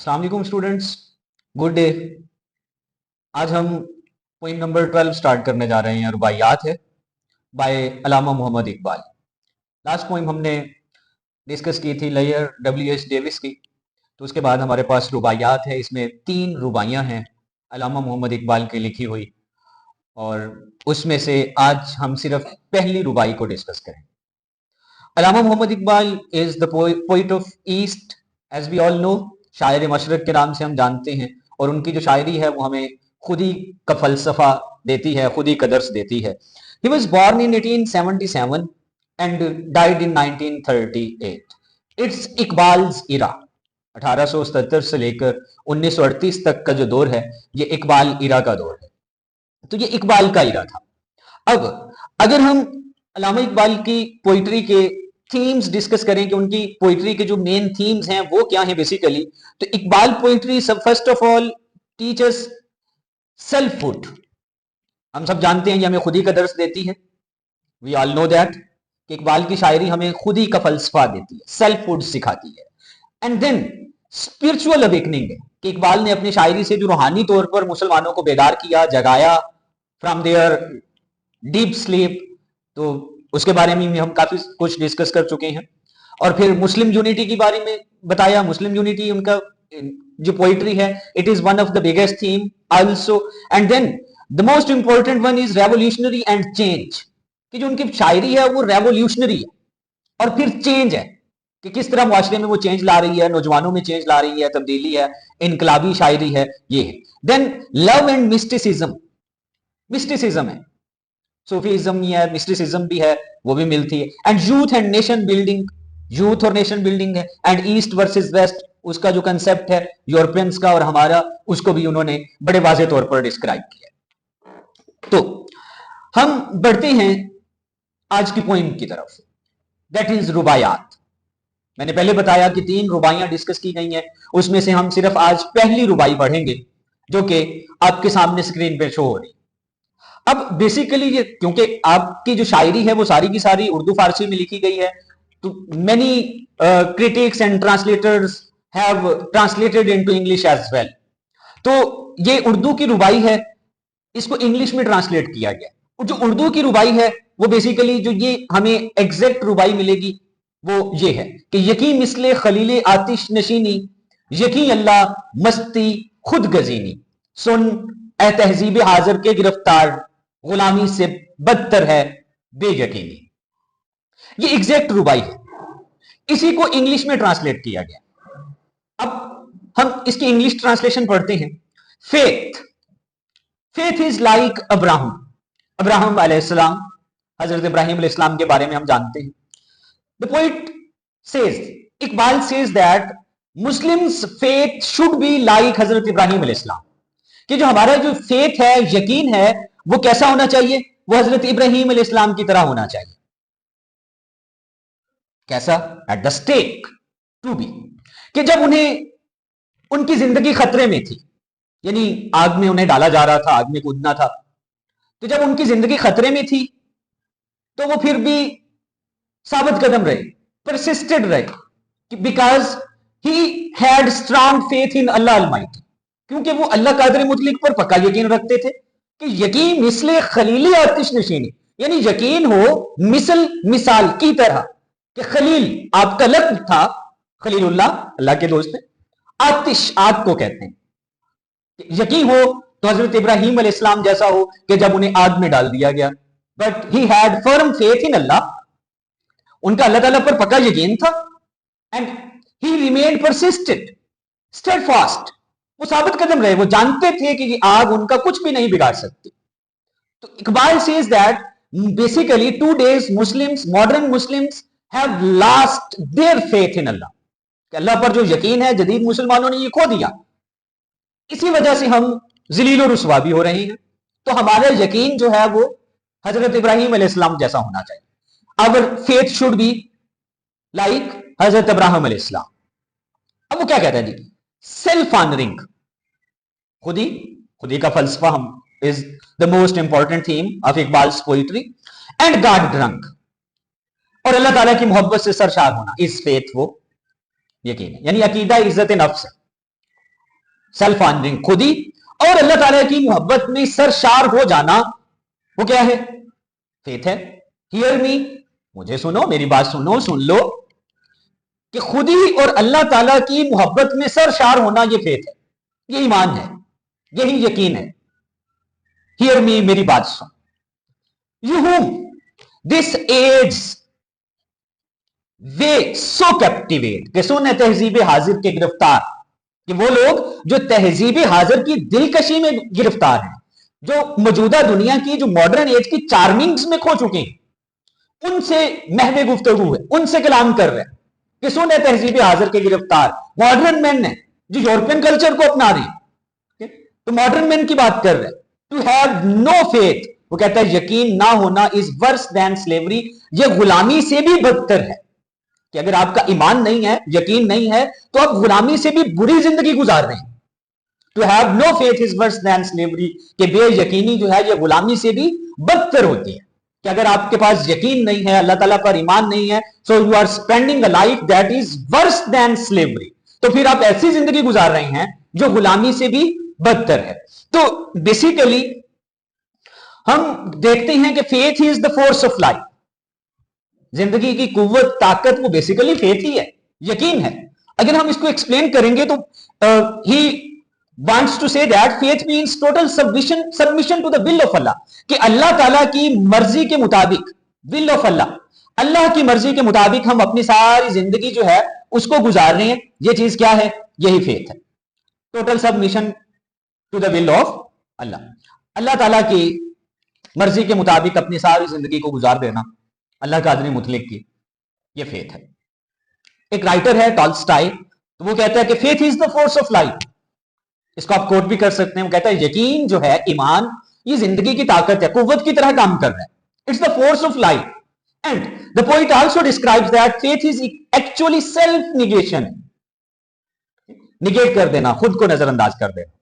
अस्सलाम वालेकुम students, good day. आज हम पोइम नंबर 12 स्टार्ट करने जा रहे हैं। रुबाइयात है बाय अल्लामा मोहम्मद इकबाल। लास्ट पोइम हमने डिस्कस की थी लेयर W.H. डेविस की, तो उसके बाद हमारे पास रुबाइयात है। इसमें 3 रुबाइयाँ हैं अल्लामा मोहम्मद इकबाल की लिखी हुई, और उसमें से आज हम सिर्फ पहली रुबाई को डिस्कस करें। Allama Mohammad Iqbal is the poet of East, as we all know. शायर मशरक के नाम से हम जानते हैं, और उनकी जो शायरी है वो हमें खुद ही का फलसफा देती है, खुद ही का दर्स देती है। He was born in 1877 and died in 1938। It's Iqbal's era. 1877 से लेकर 1938 तक का जो दौर है, ये इकबाल इरा का दौर है। तो ये इकबाल का इरा था। अब अगर हम अल्लामा इकबाल की पोइट्री के थीम्स डिस्कस करें कि उनकी पोइट्री के जो मेन थीम्स हैं वो क्या हैं बेसिकली, तो इकबाल पोइट्री सब first of all teachers selfhood. हम सब जानते हैं ये हमें खुद ही का दर्स देती है। वी ऑल नो दैट कि इकबाल की शायरी हमें खुद ही का फलसफा देती है, सेल्फहुड सिखाती है। एंड देन स्पिरिचुअल अवेकनिंग है कि इकबाल ने अपनी शायरी से जो रूहानी तौर पर मुसलमानों को बेदार किया, जगाया फ्रॉम देयर डीप स्लीप, तो उसके बारे में हम काफी कुछ डिस्कस कर चुके हैं। और फिर मुस्लिम यूनिटी के बारे में बताया। मुस्लिम यूनिटी उनका जो पोइट्री है, it is one of the biggest theme also. And then the most important one is revolutionary and change, कि जो उनकी शायरी है वो रेवोल्यूशनरी है, और फिर चेंज है कि किस तरह मुआशरे में वो चेंज ला रही है, नौजवानों में चेंज ला रही है, तब्दीली है, इनकलाबी शायरी है, ये है। Then love and mysticism, mysticism है, सूफीज्म है, मिस्टिसिज्म भी है, वो भी मिलती है। And youth and nation building, youth और नेशन बिल्डिंग है। एंड ईस्ट वर्सेस वेस्ट, उसका जो कंसेप्ट है यूरोपियंस का और हमारा, उसको भी उन्होंने बड़े वाजे तौर पर डिस्क्राइब किया। तो हम बढ़ते हैं आज की पोइम की तरफ, दैट इज रुबायात। मैंने पहले बताया कि 3 रुबाइयां डिस्कस की गई हैं, उसमें से हम सिर्फ आज पहली रुबाई पढ़ेंगे जो कि आपके सामने स्क्रीन पे शो हो रही है। अब बेसिकली ये, क्योंकि आपकी जो शायरी है वो सारी की सारी उर्दू फारसी में लिखी गई है, तो many critics and translators have translated into English as well. तो ये उर्दू की रुबाई है, इसको इंग्लिश में ट्रांसलेट किया गया। और जो उर्दू की रुबाई है वो बेसिकली जो ये हमें एग्जैक्ट रुबाई मिलेगी वो ये है कि यकी मिसले खलीले आतिश नशीनी, यकी अल्लाह मस्ती खुद गजीनी, सुन ए तहजीब हाजिर के गिरफ्तार, गुलामी से बदतर है बेयकीनी। ये एग्जैक्ट रुबाई है, इसी को इंग्लिश में ट्रांसलेट किया गया। अब हम इसकी इंग्लिश ट्रांसलेशन पढ़ते हैं। Faith, faith is like Abraham, Abraham अलैहिस्सलाम, हजरत इब्राहिम अलैहिस्सलाम के बारे में हम जानते हैं। The poet says, Iqbal says that Muslims faith should be like हजरत इब्राहिम अलैहिस्सलाम, कि जो हमारा जो फेथ है, यकीन है, वो कैसा होना चाहिए, वो हजरत इब्राहिम अलैहिस्सलाम की तरह होना चाहिए। कैसा? At the stake to be, कि जब उन्हें उनकी जिंदगी खतरे में थी, यानी आग में उन्हें डाला जा रहा था, आग में कूदना था, तो जब उनकी जिंदगी खतरे में थी तो वो फिर भी साबित कदम रहे, परसिस्टेड रहे, because he had strong faith in Allah Almighty, क्योंकि वो अल्लाह कादिर मुतलिक पर पक्का यकीन रखते थे कि यकीन मिसले खलीली आतिश नशीनी, यानी यकीन हो मिसल मिसाल की तरह, कि खलील आपका लफ्ज था, खलीलुल्लाह अल्लाह के दोस्त है, आतिश आग को कहते हैं, यकीन हो तो हजरत इब्राहिम अलैहिस्सलाम जैसा हो कि जब उन्हें आग में डाल दिया गया, but he had firm faith in Allah, उनका अल्लाह ताला पर पक्का यकीन था। And he remained persistent steadfast, वो साबित कदम रहे, वो जानते थे कि ये आग उनका कुछ भी नहीं बिगाड़ सकती। तो Iqbal says that basically today's Muslims, modern Muslims have lost their faith in Allah, कि अल्लाह पर जो यकीन है जदीद मुसलमानों ने ये खो दिया। इसी वजह से हम जलील और रुसवा भी हो रहे हैं। तो हमारा यकीन जो है वो हजरत इब्राहिम अलैहिस्सलाम जैसा होना चाहिए। Our faith should be like हजरत इब्राहिम अलैहिस्सलाम। अब वो क्या कहता है जी, सेल्फ ऑनरिंग, खुदी का फलसफा हम is the most important theme of Iqbal's poetry. And God drunk, और अल्लाह ताला की मोहब्बत से सरशार होना, इस फेथ वो यकीन है, यानी अकीदा इज्जत नफ्स है। सेल्फ ऑनरिंग, खुद ही, और अल्लाह ताला की मोहब्बत में सरशार हो जाना, वो क्या है? फेथ है। हियर मी, मुझे सुनो, मेरी बात सुनो, सुन लो, कि खुद ही और अल्लाह ताला की मोहब्बत में सरशार होना ये फेथ है, ये ईमान है, यही यकीन है। हियर मी, मेरी बात सुन। You whom this aids way so captivate, कि सुन है तहजीब हाजिर के गिरफ्तार, कि वो लोग जो तहजीब हाजिर की दिलकशी में गिरफ्तार हैं, जो मौजूदा दुनिया की, जो मॉडर्न एज की चार्मिंग्स में खो चुके हैं, उनसे महवे गुफ्तगू है, उनसे कलाम कर रहे हैं कि सुन है तहजीब हाजिर के गिरफ्तार। मॉडर्न मैन है जो यूरोपियन कल्चर को अपना रहे हैं, तो मॉडर्न मैन की बात कर रहे हैं। टू हैव नो फेथ, वो कहता है यकीन ना होना इज वर्स देन स्लेवरी, ये गुलामी से भी बदतर है, कि अगर आपका ईमान नहीं है, यकीन नहीं है, तो आप गुलामी से भी बुरी जिंदगी गुजार रहे हैं। To have no faith is worse than slavery, कि बेयकीनी जो है ये गुलामी से भी बदतर होती है, कि अगर आपके पास यकीन नहीं है, अल्लाह ताला पर ईमान नहीं है, so you are spending a life that is worse than slavery, तो फिर आप ऐसी जिंदगी गुजार रहे हैं जो गुलामी से भी बदतर है। तो बेसिकली हम देखते हैं कि faith is the force of life, जिंदगी की कुव्वत, ताकत, वो बेसिकली फेथ ही है, यकीन है। अगर हम इसको एक्सप्लेन करेंगे तो ही wants to say that faith means total submission to the will of Allah, कि अल्लाह ताला की मर्जी के मुताबिक, will of Allah, अल्लाह की मर्जी के मुताबिक हम अपनी सारी जिंदगी जो है उसको गुजार रहे हैं। ये चीज क्या है? यही फेथ है, total submission to the will of Allah, Allah ताला की मर्जी के मुताबिक अपनी सारी जिंदगी को गुजार देना, अल्लाह का अज़्न मुतलक की, ये फेथ है। एक राइटर है टॉल्स्टॉय, तो वो कहता है कि faith is the force of life, इसको आप कोट भी कर सकते हैं। वो कहता है यकीन जो है, ईमान, ये जिंदगी की ताकत है, कुव्वत की तरह काम कर रहा है, it's the force of life. And the poet also describes that faith is actually self negation, negate कर देना, खुद को नजरअंदाज कर देना,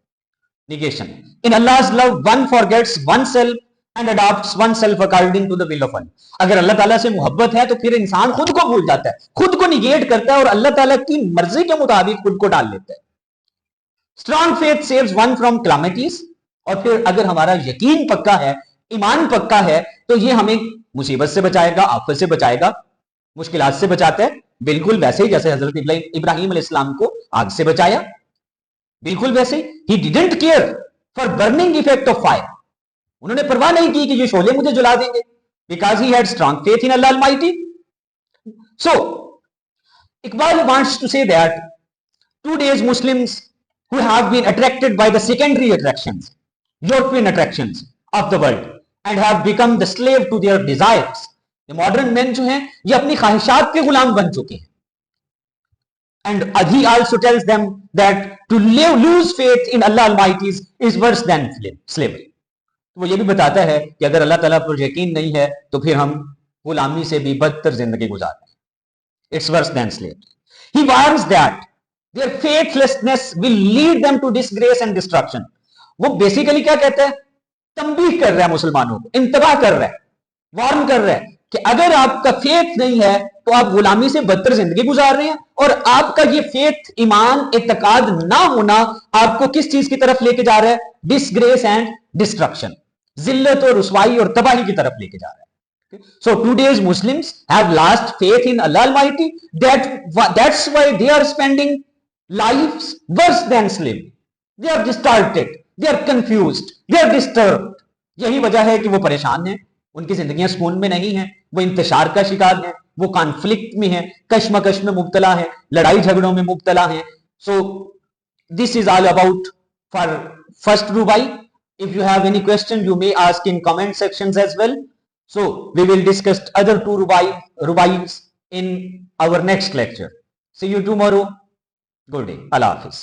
negation. In Allah's love one forgets oneself and adopts oneself according to the will of Allah, अगर अल्लाह ताला से मोहब्बत है तो फिर इंसान खुद को भूल जाता है, खुद को निगेट करता है और अल्लाह ताला की मर्जी के मुताबिक खुद को डाल लेता है। Strong faith saves one from calamities, और फिर अगर हमारा यकीन पक्का है, ईमान पक्का है, तो ये हमें मुसीबत से बचाएगा, आफत से बचाएगा, मुश्किलात से बचाता है, बिल्कुल वैसे ही जैसे हजरत इब्राहिम अलैहिस्सलाम को आग से बचाया, बिल्कुल वैसे he didn't care for burning effect of fire, उन्होंने परवाह नहीं की कि ये शोले मुझे जला देंगे, because he had strong faith in Allah almighty. So Iqbal wants to say that today's Muslims who have been attracted by the secondary attractions, European attractions of the world, and have become the slave to their desires, the modern men जो हैं ये अपनी ख्वाहिशात के गुलाम बन चुके हैं। And he also tells them that to lose faith in Allah Almighty is worse than slavery. वो ये भी बताता है कि अगर अल्लाह ताला पर यकीन नहीं है तो फिर हम गुलामी से भी बदतर जिंदगी गुजार रहे हैं, it's worse than slavery. He warns that their faithlessness will lead them to disgrace and destruction. वो बेसिकली क्या कहता है? तंबीह कर रहा है मुसलमानों को, इंतबाह कर रहा है, वार्न कर रहा है कि अगर आपका फेथ नहीं है तो आप गुलामी से बदतर जिंदगी गुजार रहे हैं, और आपका ये फेथ, ईमान, इत्तेकाद ना होना आपको किस चीज की तरफ लेके जा रहा है? डिसग्रेस एंड डिस्ट्रक्शन, जिल्लत और रुसवाई और तबाही की तरफ लेके जा रहा है। So today's Muslims have lost faith in Allah Almighty. That's why they are spending lives worse than slavery. They are distorted, they are confused, they are disturbed. यही वजह है कि वो परेशान हैं, उनकी जिंदगियां सुकून में नहीं हैं, वो इंतशार का शिकार हैं, वो कॉन्फ्लिक्ट में हैं, कश्मकश में मुब्तला हैं, लड़ाई झगड़ों में मुब्तला हैं। So this is all about for first rubai. If you have any question, you may ask in comment sections as well. So we will discuss other two rubais in our next lecture. See you tomorrow. Good day. Allah Hafiz.